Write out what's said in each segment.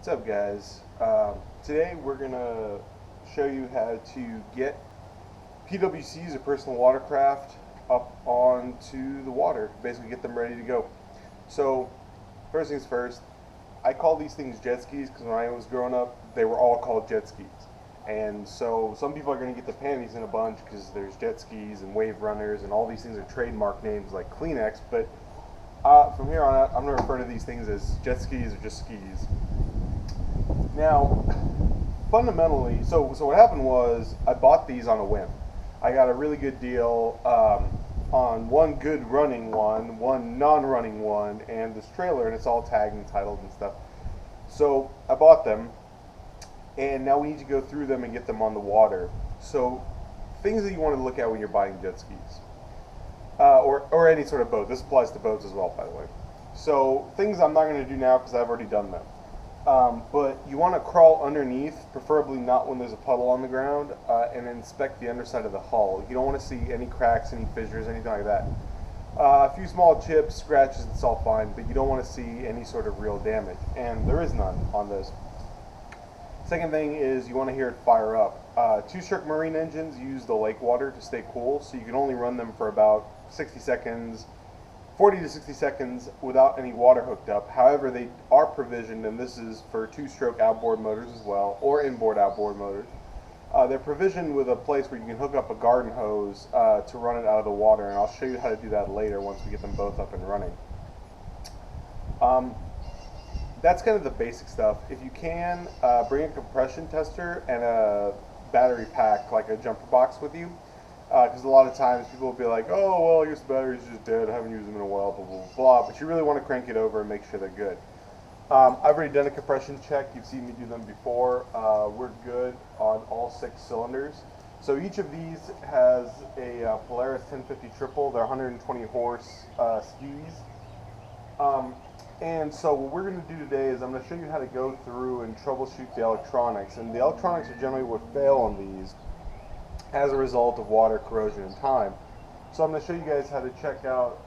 What's up, guys? Today we're gonna show you how to get PWCs or personal watercraft up onto the water. Basically get them ready to go. So first things first, I call these things jet skis because when I was growing up they were all called jet skis. And so some people are going to get the panties in a bunch because there's jet skis and wave runners and all these things are trademark names like Kleenex, but from here on out I'm going to refer to these things as jet skis or just skis. Now, fundamentally, so what happened was I bought these on a whim. I got a really good deal on one good running one non-running one, and this trailer, and it's all tagged and titled and stuff. So I bought them, and now we need to go through them and get them on the water. So things that you want to look at when you're buying jet skis, or any sort of boat. This applies to boats as well, by the way. So things I'm not going to do now because I've already done them. But you want to crawl underneath, preferably not when there's a puddle on the ground, and inspect the underside of the hull. You don't want to see any cracks, any fissures, anything like that. A few small chips, scratches, it's all fine, but you don't want to see any sort of real damage, and there is none on this. Second thing is you want to hear it fire up. Two-stroke marine engines use the lake water to stay cool, so you can only run them for about 60 seconds, 40 to 60 seconds without any water hooked up. However, they are provisioned, and this is for two-stroke outboard motors as well, or inboard outboard motors. They're provisioned with a place where you can hook up a garden hose to run it out of the water, and I'll show you how to do that later once we get them both up and running. That's kind of the basic stuff. If you can, bring a compression tester and a battery pack, like a jumper box with you. Because a lot of times people will be like, oh, well, I guess the battery's just dead, I haven't used them in a while, blah, blah, blah. But you really want to crank it over and make sure they're good. I've already done a compression check. You've seen me do them before. We're good on all 6 cylinders. So each of these has a Polaris 1050 triple. They're 120 horse skis. And so what we're going to do today is I'm going to show you how to go through and troubleshoot the electronics. And the electronics are generally what fail on these as a result of water, corrosion, and time. So I'm going to show you guys how to check out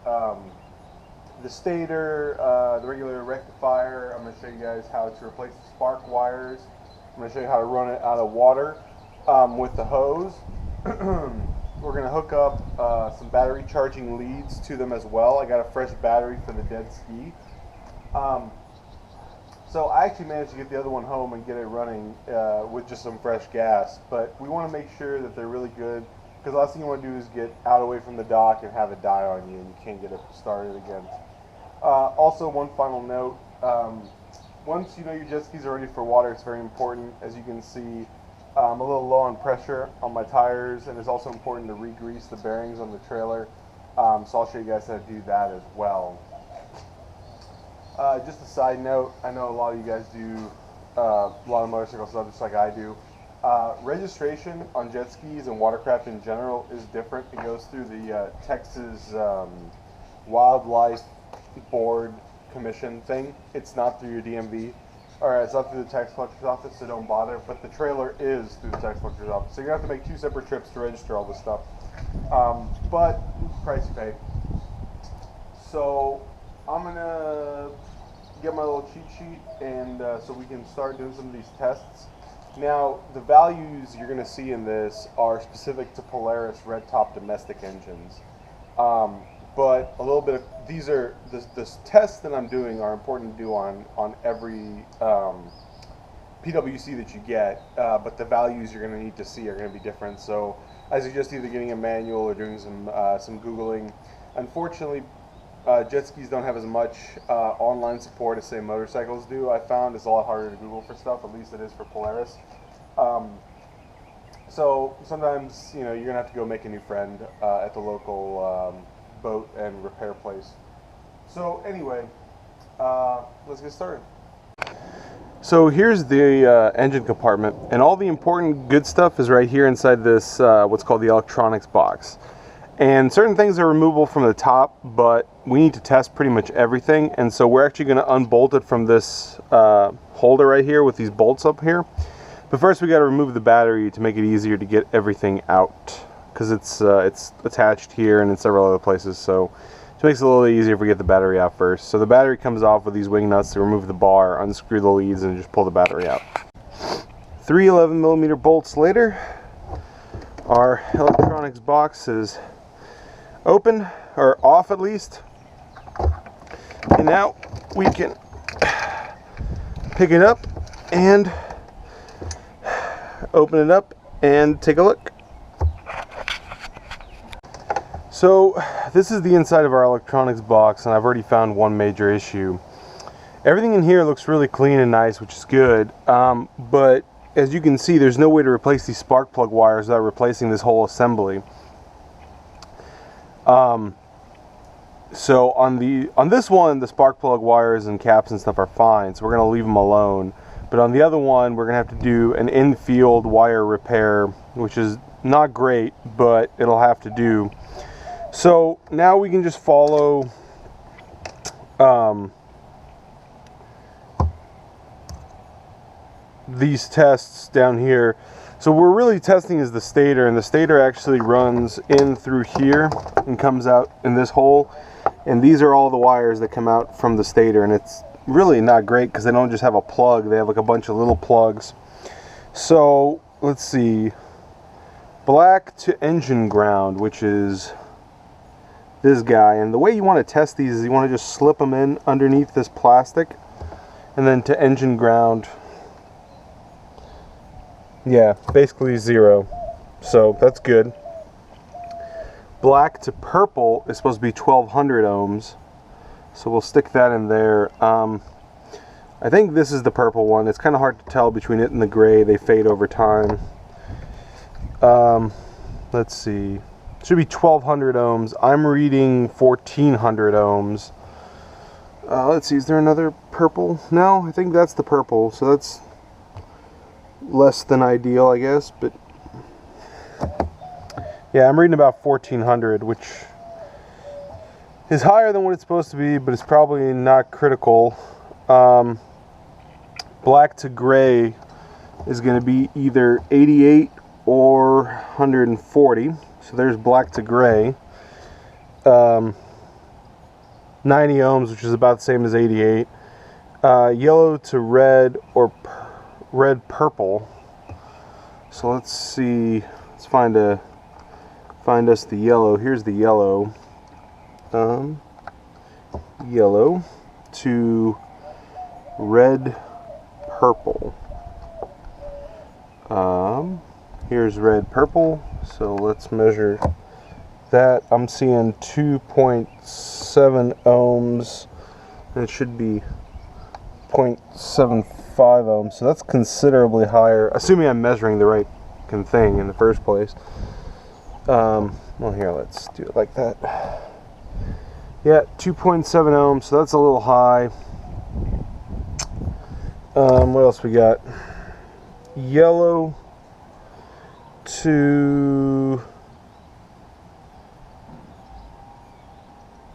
the stator, the regulator rectifier. I'm going to show you guys how to replace the spark wires. I'm going to show you how to run it out of water with the hose. We're going to hook up some battery charging leads to them as well. I got a fresh battery for the dead ski. So I actually managed to get the other one home and get it running with just some fresh gas, but we want to make sure that they're really good, because the last thing you want to do is get out away from the dock and have it die on you and you can't get it started again. Also, one final note, once you know your jet skis are ready for water, it's very important. As you can see, I'm a little low on pressure on my tires, and it's also important to re-grease the bearings on the trailer, so I'll show you guys how to do that as well. Just a side note, I know a lot of you guys do a lot of motorcycle stuff just like I do. Registration on jet skis and watercraft in general is different. It goes through the Texas Wildlife Board Commission thing. It's not through your DMV. Alright, it's not through the tax collector's office, so don't bother. But the trailer is through the tax collector's office. So you're going to have to make 2 separate trips to register all this stuff. But, price you pay. So, I'm going to get my little cheat sheet, and so we can start doing some of these tests. Now, the values you're going to see in this are specific to Polaris red top domestic engines. But a little bit of, these are, this tests that I'm doing are important to do on every PWC that you get, but the values you're going to need to see are going to be different. So I suggest either getting a manual or doing some Googling. Unfortunately, jet skis don't have as much online support as, say, motorcycles do. I found it's a lot harder to Google for stuff, at least it is for Polaris. So sometimes, you know, you're going to have to go make a new friend at the local boat and repair place. So anyway, let's get started. So here's the engine compartment, and all the important good stuff is right here inside this what's called the electronics box. And certain things are removable from the top, but we need to test pretty much everything, and so we're actually going to unbolt it from this holder right here with these bolts up here. But first we got to remove the battery to make it easier to get everything out, because it's attached here and in several other places. So to makes it a little easier if we get the battery out first. So the battery comes off with these wing nuts to remove the bar, unscrew the leads, and just pull the battery out. 3 11mm bolts later, our electronics box is open, or off at least. And now we can pick it up and open it up and take a look. So this is the inside of our electronics box, and I've already found one major issue. Everything in here looks really clean and nice, which is good, but as you can see, there's no way to replace these spark plug wires without replacing this whole assembly. So on this one, the spark plug wires and caps and stuff are fine, so we're going to leave them alone. But on the other one, we're going to have to do an in-field wire repair, which is not great, but it'll have to do. So now we can just follow these tests down here. So we're really testing is the stator, and the stator actually runs in through here and comes out in this hole. And these are all the wires that come out from the stator, and it's really not great because they don't just have a plug, they have like a bunch of little plugs. So let's see, black to engine ground, which is this guy, and the way you want to test these is you want to just slip them in underneath this plastic, and then to engine ground, yeah, basically 0, so that's good. Black to purple is supposed to be 1200 ohms, so we'll stick that in there. I think this is the purple one. It's kind of hard to tell between it and the gray, they fade over time. Let's see, it should be 1200 ohms. I'm reading 1400 ohms. Let's see, is there another purple? No, I think that's the purple, so that's less than ideal, I guess, but yeah, I'm reading about 1400, which is higher than what it's supposed to be, but it's probably not critical. Black to gray is going to be either 88 or 140. So there's black to gray. 90 ohms, which is about the same as 88. Yellow to red or red purple. So let's see. Let's find us the yellow. Here's the yellow. Yellow to red purple. Here's red purple, so let's measure that. I'm seeing 2.7 ohms, and it should be 0.75 ohms, so that's considerably higher, assuming I'm measuring the right thing in the first place. Well, here, let's do it like that. Yeah, 2.7 ohms, so that's a little high. What else we got? Yellow to...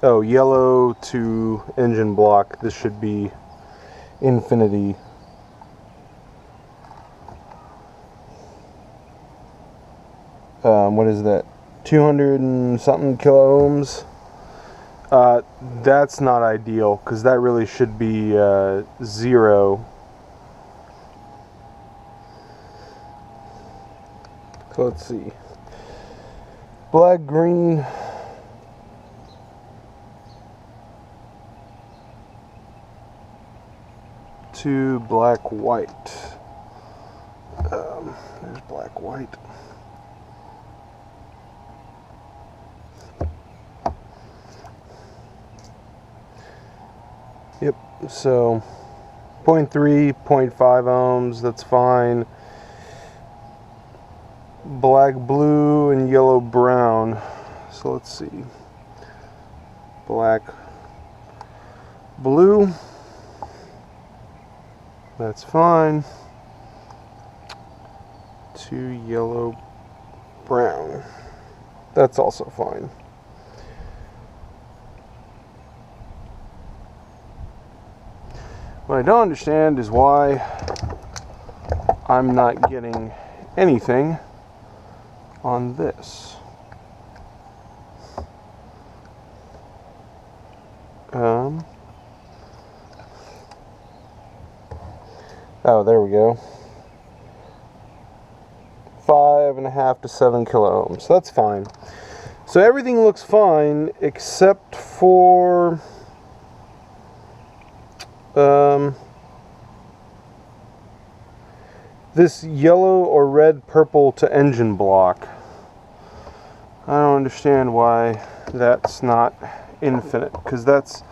oh, yellow to engine block. This should be infinity. What is that? 200 and something kilo ohms. That's not ideal because that really should be 0. So let's see. Black green to black white. There's black white. Yep, so 0.3, 0.5 ohms, that's fine. Black blue and yellow brown. So let's see. Black blue. That's fine. To yellow brown. That's also fine. What I don't understand is why I'm not getting anything on this. Oh, there we go. 5.5 to 7 kilo ohms. So that's fine. So everything looks fine except for this yellow or red purple to engine block. I don't understand why that's not infinite, because that's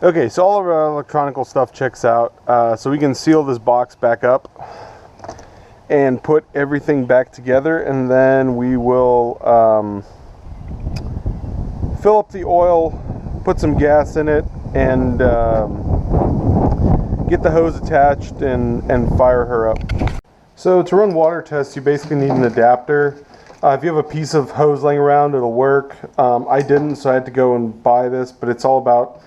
okay, so all of our electronical stuff checks out, so we can seal this box back up and put everything back together, and then we will fill up the oil, put some gas in it, and get the hose attached and fire her up. So to run water tests, you basically need an adapter. If you have a piece of hose laying around, it'll work. I didn't, so I had to go and buy this, but it's all about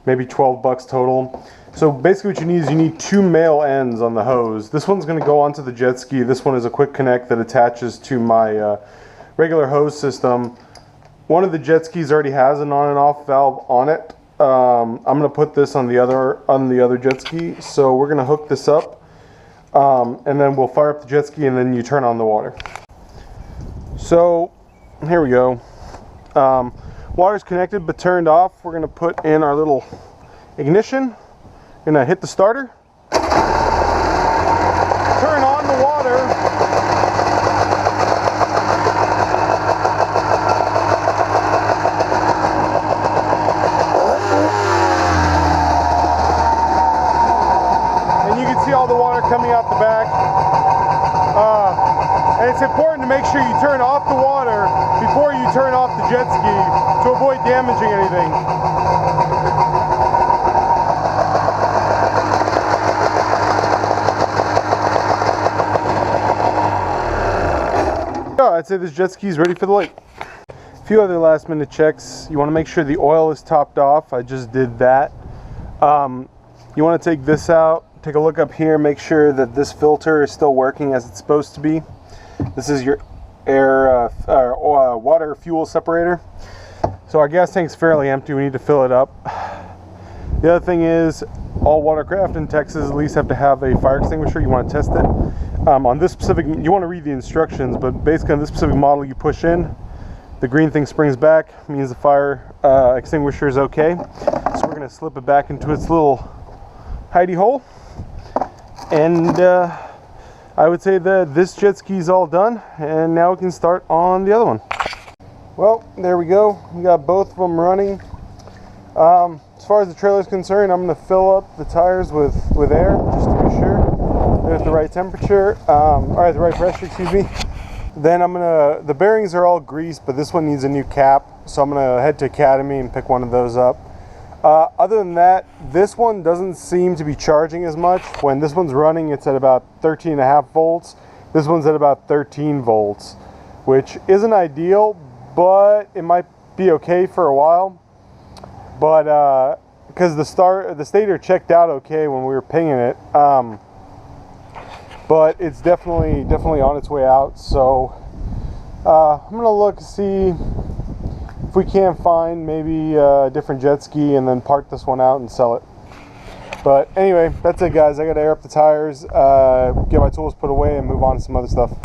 maybe 12 bucks total. So basically what you need is you need 2 male ends on the hose. This one's going to go onto the jet ski. This one is a quick connect that attaches to my regular hose system. One of the jet skis already has an on and off valve on it. I'm going to put this on the other jet ski. So we're going to hook this up, and then we'll fire up the jet ski, and then you turn on the water. So here we go. Water's connected but turned off. We're going to put in our little ignition. Going to hit the starter. Turn on the water. And you can see all the water coming out the back. And it's important to make sure you turn off the water before you turn off the jet ski to avoid damaging anything. I'd say this jet ski is ready for the lake. A few other last minute checks. You want to make sure the oil is topped off. I just did that. You want to take this out, take a look up here, make sure that this filter is still working as it's supposed to be. This is your water fuel separator. So our gas tank's fairly empty. We need to fill it up. The other thing is, all watercraft in Texas at least have to have a fire extinguisher. You want to test it. On this specific, you want to read the instructions, but basically on this specific model, you push in, the green thing springs back, means the fire extinguisher is okay. So we're going to slip it back into its little hidey hole, and I would say that this jet ski is all done, and now we can start on the other one. Well, there we go. We got both of them running. As far as the trailer is concerned, I'm going to fill up the tires with air just to be sure they're at the right temperature, or at the right pressure, excuse me. Then the bearings are all greased, but this one needs a new cap, so I'm going to head to Academy and pick one of those up. Other than that, this one doesn't seem to be charging as much. When this one's running, it's at about 13.5 volts. This one's at about 13 volts, which isn't ideal, but it might be okay for a while. But because the stator checked out okay when we were pinging it, but it's definitely on its way out. So I'm gonna look to see if we can't find maybe a different jet ski and then park this one out and sell it. But anyway, that's it guys. I gotta air up the tires, get my tools put away, and move on to some other stuff.